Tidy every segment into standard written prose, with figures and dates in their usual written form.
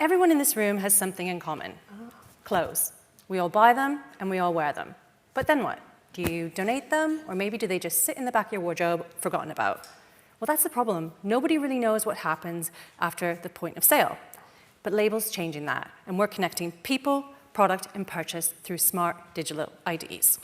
everyone in this room has something in common. Clothes. We all buy them, and we all wear them. But then what? Do you donate them, or maybe do they just sit in the back of your wardrobe, forgotten about? Well, that's the problem. Nobody really knows what happens after the point of sale. But Laybl changing that, and we're connecting people, product, and purchase through smart digital IDs.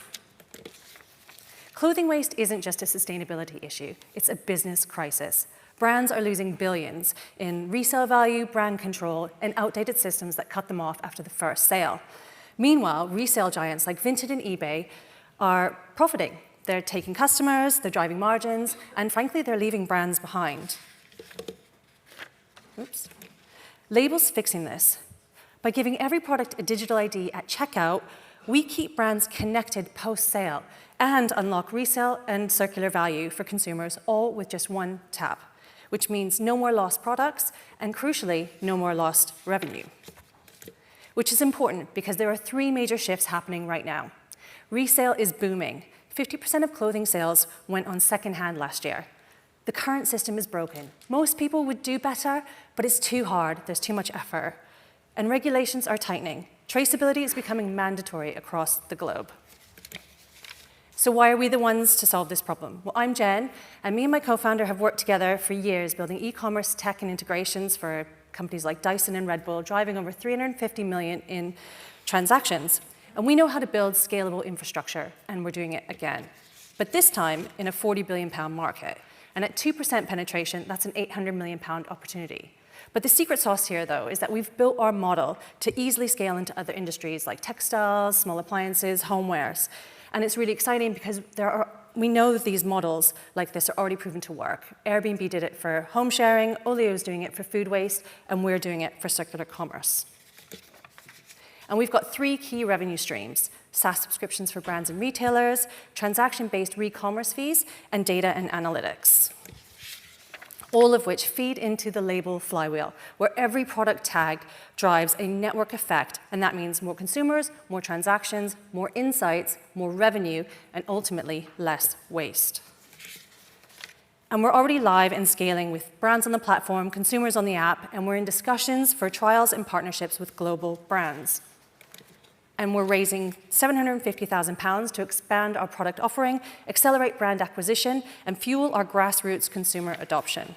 Clothing waste isn't just a sustainability issue, it's a business crisis. Brands are losing billions in resale value, brand control, and outdated systems that cut them off after the first sale. Meanwhile, resale giants like Vinted and eBay are profiting. They're taking customers, they're driving margins, and frankly, they're leaving brands behind. Oops. Laybl fixing this. By giving every product a digital ID at checkout, we keep brands connected post-sale and unlock resale and circular value for consumers, all with just one tap, which means no more lost products and, crucially, no more lost revenue. Which is important because there are three major shifts happening right now. Resale is booming. 50% of clothing sales went on secondhand last year. The current system is broken. Most people would do better, but it's too hard. There's too much effort. And regulations are tightening. Traceability is becoming mandatory across the globe. So why are we the ones to solve this problem? Well, I'm Jen, and me and my co-founder have worked together for years building e-commerce tech and integrations for companies like Dyson and Red Bull, driving over 350 million in transactions. And we know how to build scalable infrastructure, and we're doing it again. But this time in a £40 billion market. And at 2% penetration, that's an £800 million opportunity. But the secret sauce here, though, is that we've built our model to easily scale into other industries like textiles, small appliances, homewares. And it's really exciting because we know that these models like this are already proven to work. Airbnb did it for home sharing, Oleo's doing it for food waste, and we're doing it for circular commerce. And we've got three key revenue streams: SaaS subscriptions for brands and retailers, transaction-based re-commerce fees, and data and analytics. All of which feed into the Laybl flywheel, where every product tag drives a network effect, and that means more consumers, more transactions, more insights, more revenue, and ultimately less waste. And we're already live and scaling with brands on the platform, consumers on the app, and we're in discussions for trials and partnerships with global brands. And we're raising £750,000 to expand our product offering, accelerate brand acquisition, and fuel our grassroots consumer adoption.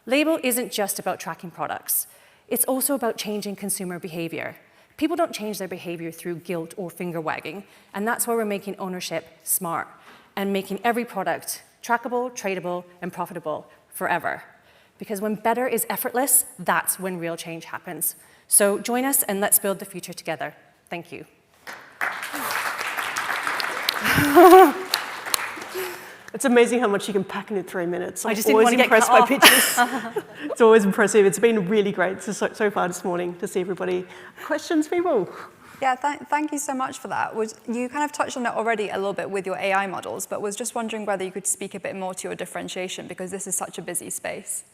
Laybl isn't just about tracking products. It's also about changing consumer behavior. People don't change their behavior through guilt or finger wagging, and that's why we're making ownership smart and making every product trackable, tradable, and profitable forever. Because when better is effortless, that's when real change happens. So join us and let's build the future together. Thank you. It's amazing how much you can pack into 3 minutes. I just didn't want to get cut Always off. impressed by pitches. It's always impressive. It's been really great so far this morning to see everybody. Questions, people? Yeah, thank you so much for that. You kind of touched on it already a little bit with your AI models, but was just wondering whether you could speak a bit more to your differentiation, because this is such a busy space.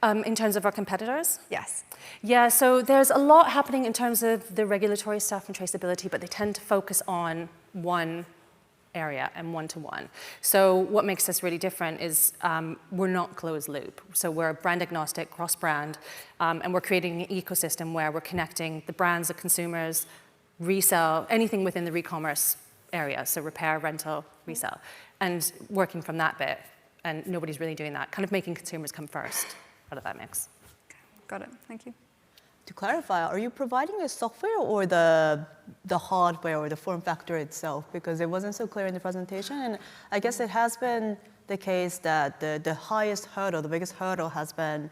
In terms of our competitors? Yes. Yeah, so there's a lot happening in terms of the regulatory stuff and traceability, but they tend to focus on one area and one-to-one. So what makes us really different is we're not closed loop. So we're brand agnostic, cross-brand, and we're creating an ecosystem where we're connecting the brands, the consumers, resell, anything within the re-commerce area, so repair, rental, resell, and working from that bit. And nobody's really doing that, kind of making consumers come first out of that mix. Okay, got it, thank you. To clarify, are you providing the software or the hardware or the form factor itself? Because it wasn't so clear in the presentation, and I guess it has been the case that the highest hurdle, the biggest hurdle has been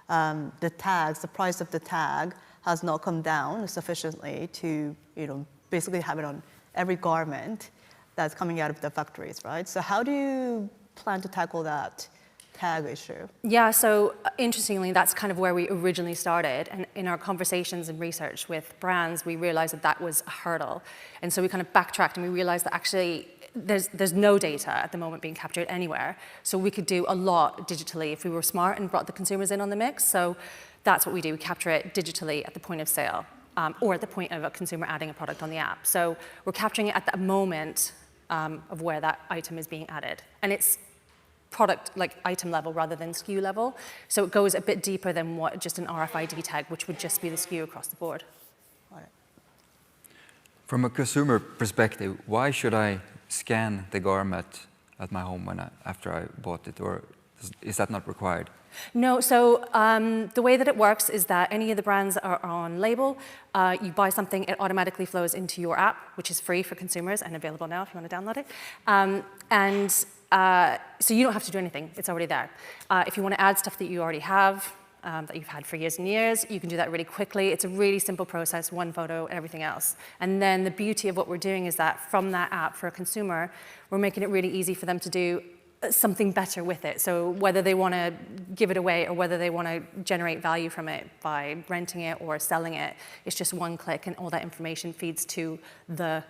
the tags, the price of the tag has not come down sufficiently to, basically have it on every garment that's coming out of the factories, right? So how do you plan to tackle that tag issue? Yeah, so interestingly, that's kind of where we originally started. And in our conversations and research with brands, we realized that that was a hurdle. And so we kind of backtracked and we realized that actually there's no data at the moment being captured anywhere. So we could do a lot digitally if we were smart and brought the consumers in on the mix. So that's what we do. We capture it digitally at the point of sale or at the point of a consumer adding a product on the app. So we're capturing it at that moment of where that item is being added. And it's product, like item level rather than SKU level. So it goes a bit deeper than what just an RFID tag, which would just be the SKU across the board. From a consumer perspective, why should I scan the garment at my home after I bought it, or is that not required? No, so the way that it works is that any of the brands are on Laybl. You buy something, it automatically flows into your app, which is free for consumers and available now if you want to download it. So you don't have to do anything, it's already there. If you want to add stuff that you already have, that you've had for years and years, you can do that really quickly. It's a really simple process, one photo and everything else. And then the beauty of what we're doing is that from that app for a consumer, we're making it really easy for them to do something better with it. So whether they want to give it away or whether they want to generate value from it by renting it or selling it, it's just one click and all that information feeds to the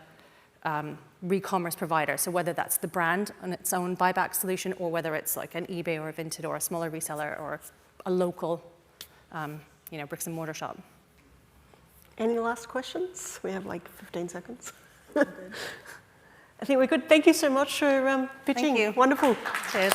re-commerce provider. So whether that's the brand on its own buyback solution or whether it's like an eBay or a Vinted or a smaller reseller or a local bricks and mortar shop. Any last questions? We have like 15 seconds. I think we're good. Thank you so much for pitching. Thank you. Wonderful. Cheers.